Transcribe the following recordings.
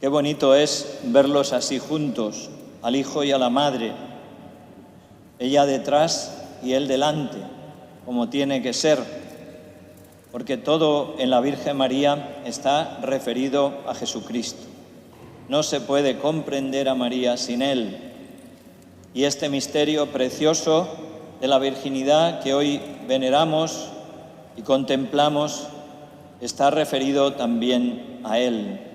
Qué bonito es verlos así juntos, al hijo y a la madre, ella detrás y él delante, como tiene que ser, porque todo en la Virgen María está referido a Jesucristo. No se puede comprender a María sin él. Y este misterio precioso de la virginidad que hoy veneramos y contemplamos está referido también a él.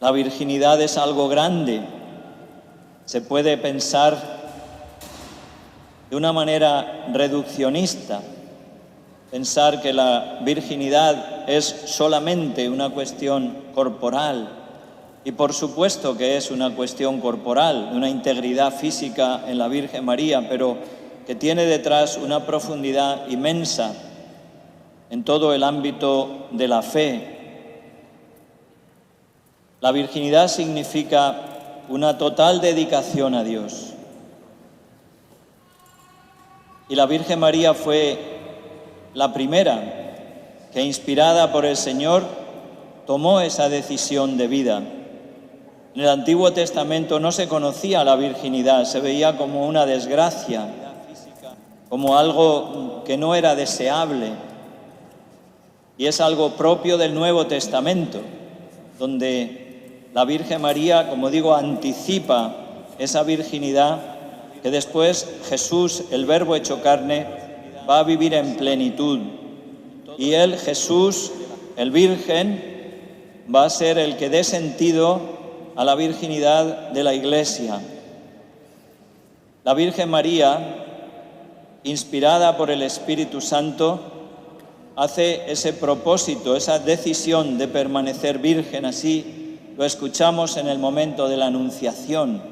La virginidad es algo grande. Se puede pensar de una manera reduccionista, pensar que la virginidad es solamente una cuestión corporal, y por supuesto que es una cuestión corporal, una integridad física en la Virgen María, pero que tiene detrás una profundidad inmensa en todo el ámbito de la fe. La virginidad significa una total dedicación a Dios. Y la Virgen María fue la primera que, inspirada por el Señor, tomó esa decisión de vida. En el Antiguo Testamento no se conocía la virginidad, se veía como una desgracia, como algo que no era deseable. Y es algo propio del Nuevo Testamento, donde la Virgen María, como digo, anticipa esa virginidad que después Jesús, el Verbo hecho carne, va a vivir en plenitud. Y él, Jesús, el Virgen, va a ser el que dé sentido a la virginidad de la Iglesia. La Virgen María, inspirada por el Espíritu Santo, hace ese propósito, esa decisión de permanecer virgen. Así lo escuchamos en el momento de la Anunciación.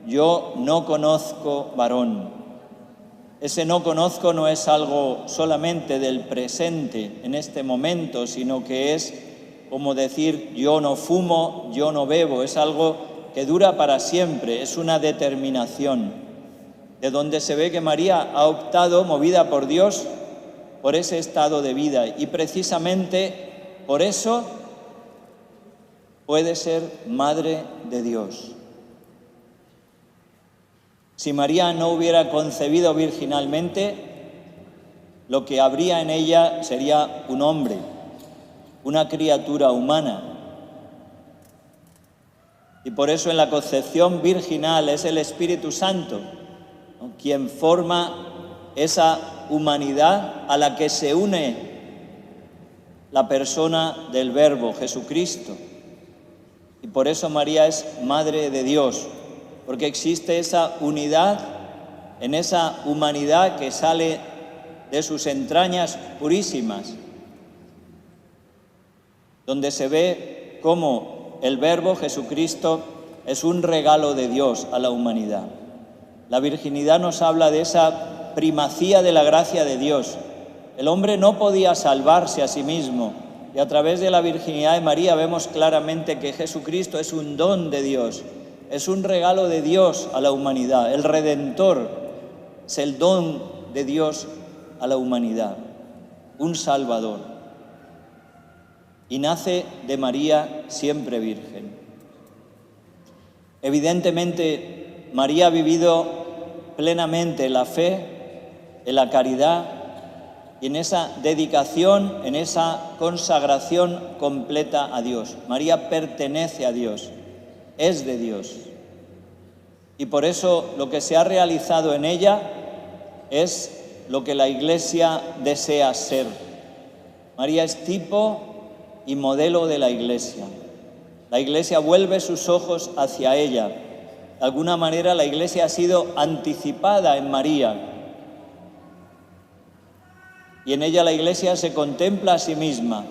Yo no conozco varón. Ese no conozco no es algo solamente del presente en este momento, sino que es como decir yo no fumo, yo no bebo. Es algo que dura para siempre, es una determinación, de donde se ve que María ha optado, movida por Dios, por ese estado de vida, y precisamente por eso puede ser Madre de Dios. Si María no hubiera concebido virginalmente, lo que habría en ella sería un hombre, una criatura humana. Y por eso en la concepción virginal es el Espíritu Santo, ¿no?, quien forma esa humanidad a la que se une la persona del Verbo, Jesucristo. Y por eso María es Madre de Dios, porque existe esa unidad en esa humanidad que sale de sus entrañas purísimas, donde se ve cómo el Verbo, Jesucristo, es un regalo de Dios a la humanidad. La virginidad nos habla de esa primacía de la gracia de Dios. El hombre no podía salvarse a sí mismo, y a través de la virginidad de María vemos claramente que Jesucristo es un don de Dios, es un regalo de Dios a la humanidad. El Redentor es el don de Dios a la humanidad, un Salvador. Y nace de María siempre virgen. Evidentemente, María ha vivido plenamente la fe, en la caridad y en esa dedicación, en esa consagración completa a Dios. María pertenece a Dios, es de Dios. Y por eso lo que se ha realizado en ella es lo que la Iglesia desea ser. María es tipo y modelo de la Iglesia. La Iglesia vuelve sus ojos hacia ella. De alguna manera la Iglesia ha sido anticipada en María. Y en ella la Iglesia se contempla a sí misma,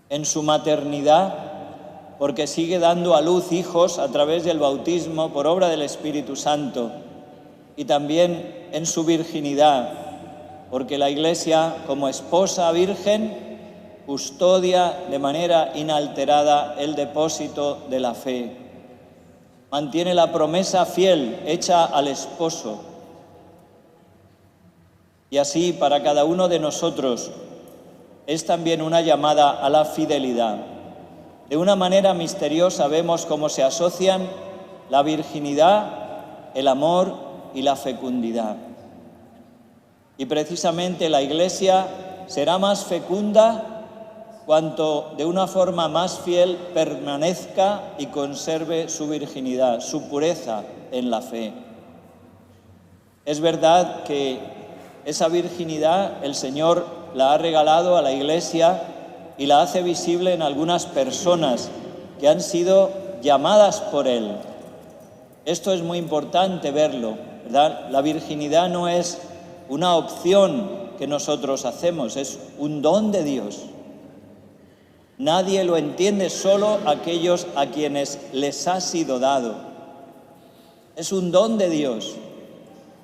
en su maternidad, porque sigue dando a luz hijos a través del bautismo por obra del Espíritu Santo, y también en su virginidad, porque la Iglesia, como esposa virgen, custodia de manera inalterada el depósito de la fe. Mantiene la promesa fiel hecha al esposo. Y así, para cada uno de nosotros, es también una llamada a la fidelidad. de una manera misteriosa vemos cómo se asocian la virginidad, el amor y la fecundidad. Y precisamente la Iglesia será más fecunda cuanto de una forma más fiel permanezca y conserve su virginidad, su pureza en la fe. Es verdad que esa virginidad el Señor la ha regalado a la Iglesia y la hace visible en algunas personas que han sido llamadas por Él. Esto es muy importante verlo, ¿verdad? La virginidad no es una opción que nosotros hacemos, es un don de Dios. Nadie lo entiende, solo aquellos a quienes les ha sido dado. Es un don de Dios.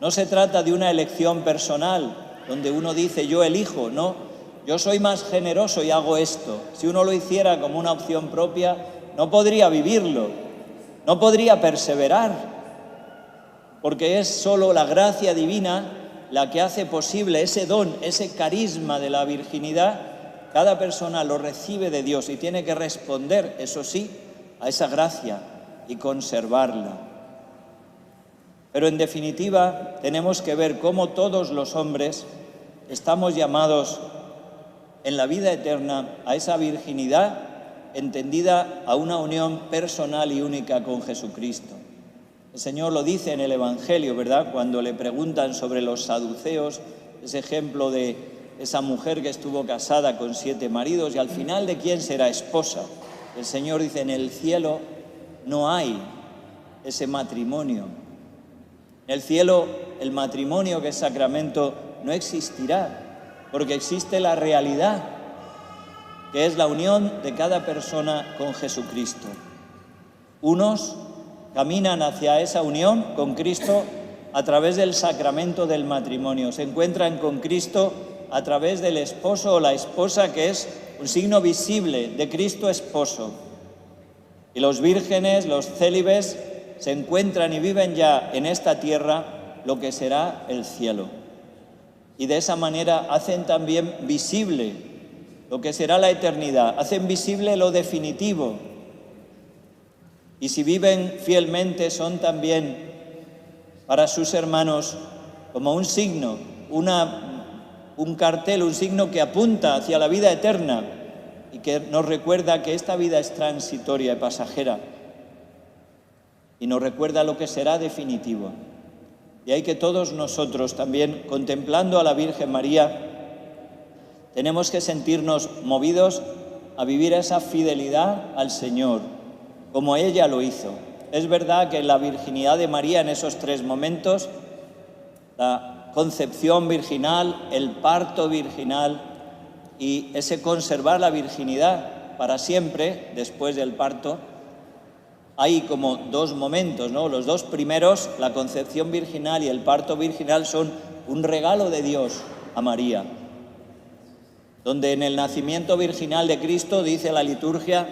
No se trata de una elección personal, donde uno dice, yo elijo, no. Yo soy más generoso y hago esto. Si uno lo hiciera como una opción propia, no podría vivirlo, no podría perseverar, porque es solo la gracia divina la que hace posible ese don, ese carisma de la virginidad. Cada persona lo recibe de Dios y tiene que responder, eso sí, a esa gracia y conservarla. Pero en definitiva, tenemos que ver cómo todos los hombres estamos llamados en la vida eterna a esa virginidad entendida a una unión personal y única con Jesucristo. El Señor lo dice en el Evangelio, ¿verdad? Cuando le preguntan sobre los saduceos, ese ejemplo de esa mujer que estuvo casada con 7 maridos y al final de quién será esposa. El Señor dice, en el cielo no hay ese matrimonio. En el cielo el matrimonio, que es sacramento, no existirá, porque existe la realidad, que es la unión de cada persona con Jesucristo. Unos caminan hacia esa unión con Cristo a través del sacramento del matrimonio. Se encuentran con Cristo a través del esposo o la esposa, que es un signo visible de Cristo esposo. Y los vírgenes, los célibes, se encuentran y viven ya en esta tierra lo que será el cielo. Y de esa manera hacen también visible lo que será la eternidad, hacen visible lo definitivo. Y si viven fielmente, son también para sus hermanos como un signo, un cartel, un signo que apunta hacia la vida eterna y que nos recuerda que esta vida es transitoria y pasajera y nos recuerda lo que será definitivo. Y hay que todos nosotros también, contemplando a la Virgen María, tenemos que sentirnos movidos a vivir esa fidelidad al Señor, como ella lo hizo. Es verdad que la virginidad de María en esos 3 momentos, la concepción virginal, el parto virginal y ese conservar la virginidad para siempre después del parto, hay como 2 momentos, ¿no? Los 2 primeros, la concepción virginal y el parto virginal, son un regalo de Dios a María, donde en el nacimiento virginal de Cristo, dice la liturgia,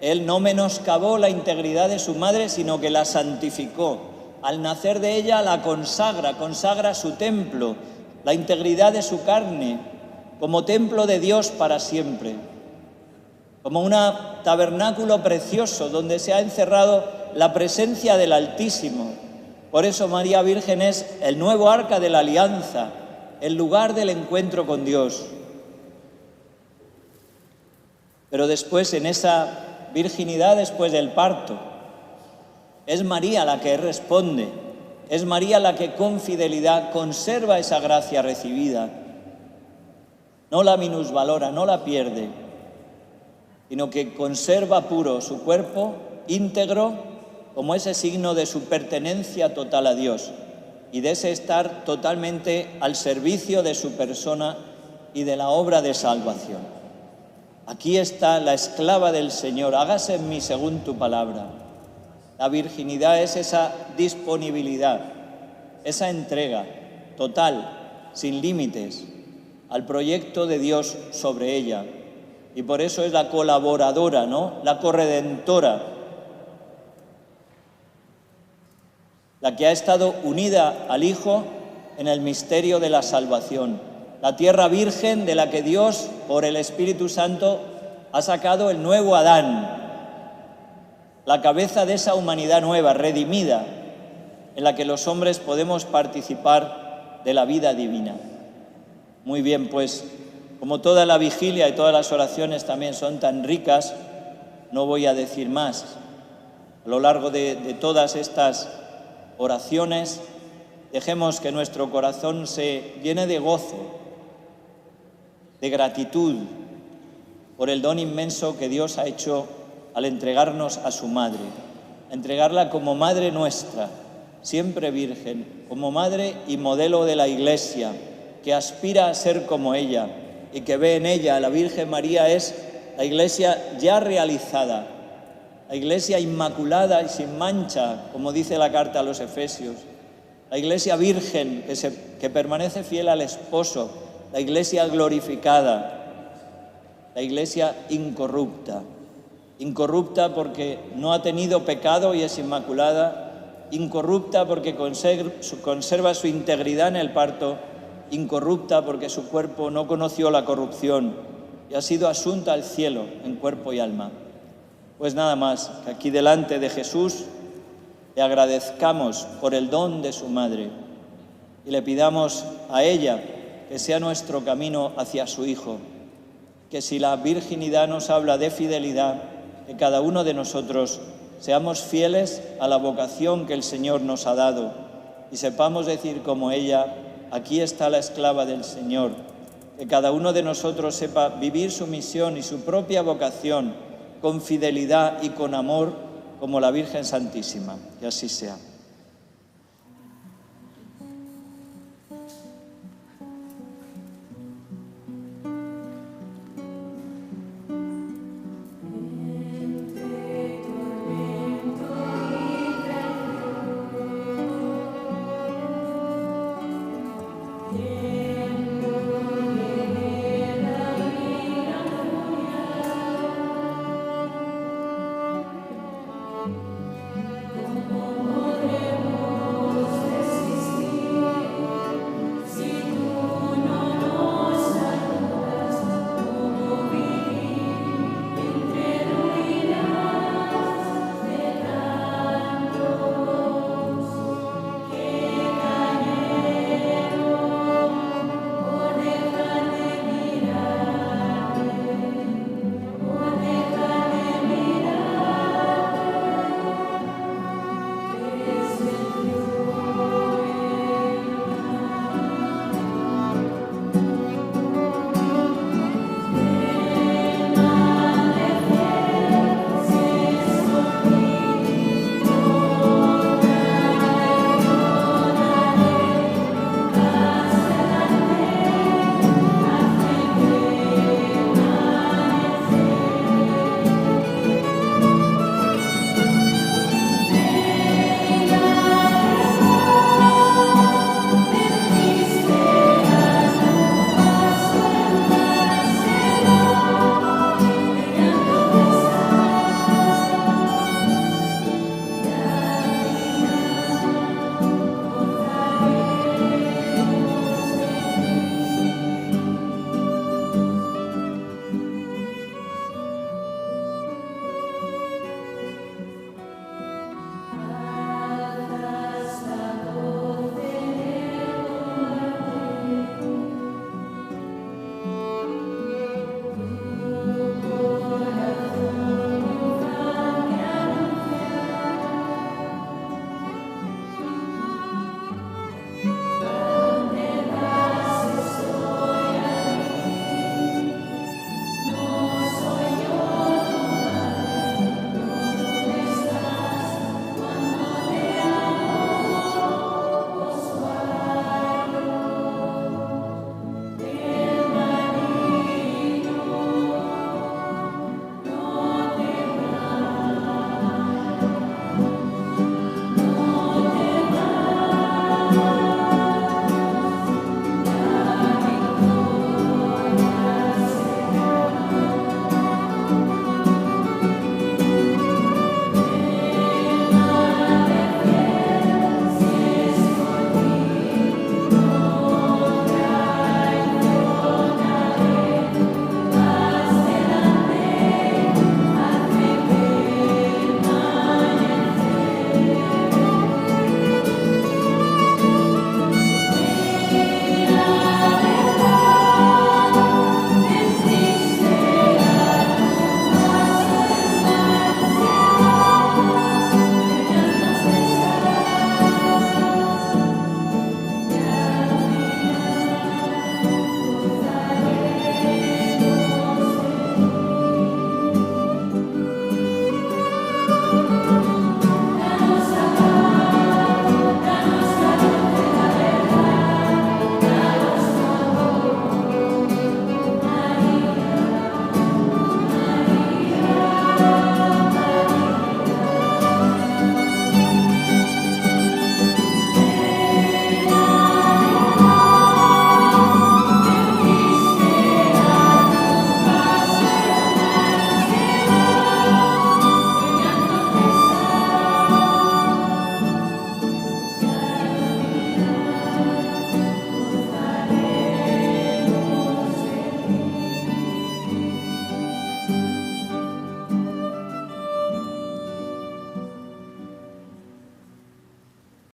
Él no menoscabó la integridad de su madre, sino que la santificó. Al nacer de ella la consagra su templo, la integridad de su carne, como templo de Dios para siempre, como un tabernáculo precioso donde se ha encerrado la presencia del Altísimo. Por eso María Virgen es el nuevo arca de la alianza, el lugar del encuentro con Dios. Pero después, en esa virginidad después del parto, es María la que responde, es María la que con fidelidad conserva esa gracia recibida, no la minusvalora, no la pierde, sino que conserva puro su cuerpo íntegro como ese signo de su pertenencia total a Dios y de ese estar totalmente al servicio de su persona y de la obra de salvación. Aquí está la esclava del Señor, hágase en mí según tu palabra. La virginidad es esa disponibilidad, esa entrega total, sin límites, al proyecto de Dios sobre ella. Y por eso es la colaboradora, ¿no? La corredentora, la que ha estado unida al Hijo en el misterio de la salvación. La tierra virgen de la que Dios, por el Espíritu Santo, ha sacado el nuevo Adán, la cabeza de esa humanidad nueva, redimida, en la que los hombres podemos participar de la vida divina. Muy bien, pues, como toda la vigilia y todas las oraciones también son tan ricas, no voy a decir más. A lo largo de todas estas oraciones, dejemos que nuestro corazón se llene de gozo, de gratitud por el don inmenso que Dios ha hecho al entregarnos a su Madre, a entregarla como Madre nuestra, siempre Virgen, como Madre y modelo de la Iglesia, que aspira a ser como ella y que ve en ella, la Virgen María es la Iglesia ya realizada, la Iglesia inmaculada y sin mancha, como dice la carta a los Efesios, la Iglesia virgen que permanece fiel al esposo, la Iglesia glorificada, la Iglesia incorrupta. Incorrupta porque no ha tenido pecado y es inmaculada, incorrupta porque conserva su integridad en el parto, incorrupta porque su cuerpo no conoció la corrupción y ha sido asunta al cielo en cuerpo y alma. Pues nada más, que aquí delante de Jesús le agradezcamos por el don de su Madre y le pidamos a ella que sea nuestro camino hacia su Hijo, que si la virginidad nos habla de fidelidad, que cada uno de nosotros seamos fieles a la vocación que el Señor nos ha dado y sepamos decir como ella, aquí está la esclava del Señor, que cada uno de nosotros sepa vivir su misión y su propia vocación con fidelidad y con amor como la Virgen Santísima. Que así sea.